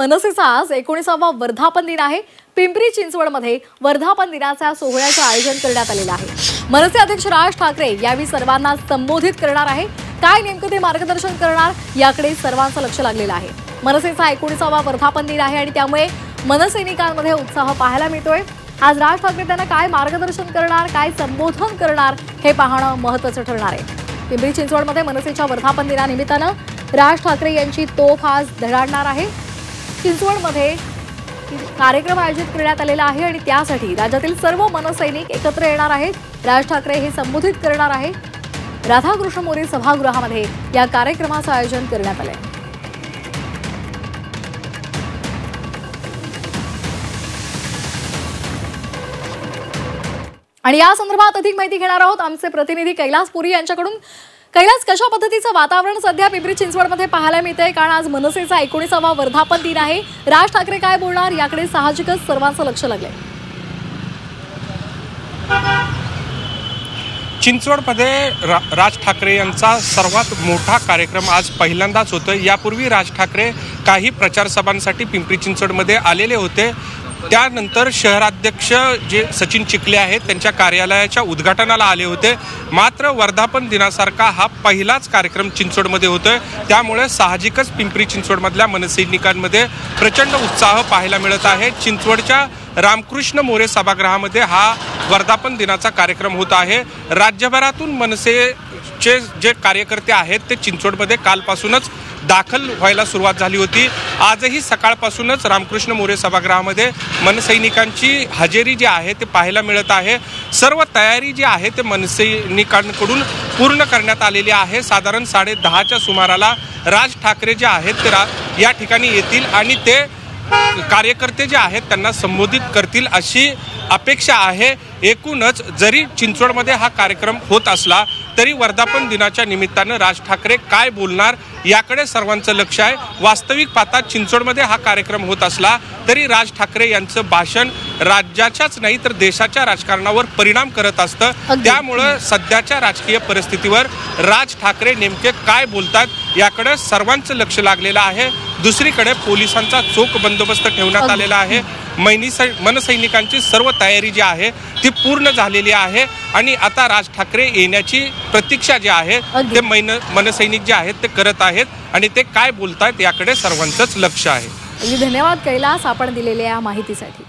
मनसेचा आज 19वा वर्धापन दिन आहे। पिंपरी चिंचवडमध्ये वर्धापन दिनाच्या सोहळ्याचे आयोजन करण्यात आलेले आहे। मनसे अध्यक्ष राज ठाकरे यावेळी सर्वांना संबोधित करणार आहे। काय नेमके ते मार्गदर्शन करणार याकडे सर्वांचं लक्ष लागलेलं आहे। मनसेचा 19वा वर्धापन दिन आहे आणि त्यामुळे मनसैनिकांमध्ये उत्साह पाहायला मिळतोय। आज राज ठाकरे त्यांना काय मार्गदर्शन करणार, काय संबोधन करणार हे पाहणं महत्त्वाचं ठरणार आहे। पिंपरी चिंचवडमध्ये मनसेच्या वर्धापन दिनानिमित्तानं राज ठाकरे यांची तोफ आज धडाडणार आहे। चिंचवडमध्ये कार्यक्रम आयोजित करण्यात आलेला आहे आणि त्यासाठी राज्यातील सर्व मनसैनिक एकत्र येणार आहेत। राज ठाकरे हे संबोधित करणार आहे। राधाकृष्ण मोरे सभागृहामध्ये या कार्यक्रमाचं आयोजन करण्यात आले आहे। आणि या संदर्भात अधिक माहिती घेणार आहोत आमचे प्रतिनिधी कैलास पुरी यांच्याकडून। कैलास, कशा पद्धतीचं वातावरण सध्या पिंपरी चिंचवडमध्ये पाहायला मिळतंय? कारण आज मनसेचा 19वा वर्धापन दिन आहे। राज ठाकरे काय बोलणार याकडे साहजिकच सर्वांचं लक्ष लागलंय। चिंचवडमध्ये राज ठाकरे यांचा सर्वात मोठा कार्यक्रम आज पहिल्यांदाच होतोय। यापूर्वी राज ठाकरे काही प्रचार सभांसाठी पिंपरी चिंचवडमध्ये आलेले होते। त्यानंतर शहराध्यक्ष जे सचिन चिखले आहेत त्यांच्या कार्यालयाच्या उद्घाटनाला आले होते। मात्र वर्धापन दिनासारखा हा पहिलाच कार्यक्रम चिंचवडमध्ये होतोय। त्यामुळे साहजिकच पिंपरी चिंचवडमधल्या मनसैनिकांमध्ये प्रचंड उत्साह पाहायला मिळत आहे। चिंचवडच्या रामकृष्ण मोरे सभागृहामध्ये हा वर्धापन दिनाचा कार्यक्रम होत आहे। राज्यभरातून मनसेचे जे कार्यकर्ते आहेत ते चिंचवडमध्ये कालपासूनच दाखल व्हायला सुरुवात झाली होती। आजही सकाळपासूनच रामकृष्ण मोरे सभागृहामध्ये मनसैनिकांची हजेरी जी आहे ते पाहायला मिळत आहे। सर्व तयारी जी आहे ते मनसैनिकांकडून पूर्ण करण्यात आलेली आहे। साधारण 10:30च्या सुमाराला राज ठाकरे जे आहेत ते या ठिकाणी येतील आणि ते कार्यकर्ते जे आहेत त्यांना संबोधित करतील अशी अपेक्षा आहे। एकूणच जरी चिंचवडमध्ये हा कार्यक्रम होत असला तरी वर्धापन दिनाच्या निमित्तानं राज ठाकरे काय बोलणार याकडे सर्वांचं लक्ष आहे। वास्तविक पाहता चिंचवडमध्ये हा कार्यक्रम होत असला तरी राज ठाकरे यांचं भाषण राज्याच्याच नाही तर देशाच्या राजकारणावर परिणाम करत असतं। त्यामुळे सध्याच्या राजकीय परिस्थितीवर राज ठाकरे नेमके काय बोलतात याकडे सर्वांचं लक्ष लागलेलं आहे। दुसरीकडे पोलिसांचा चोख बंदोबस्त ठेवण्यात आलेला आहे। मनसैनिकांची सर्व तयारी जी आहे ती पूर्ण झालेली आहे आणि आता राज ठाकरे येण्याची प्रतीक्षा जी आहे ते मनसैनिक जे आहेत ते करत आहेत आणि ते काय बोलतायत याकडे सर्वांचंच लक्ष आहे। धन्यवाद कैलास, आपण दिलेल्या या माहितीसाठी।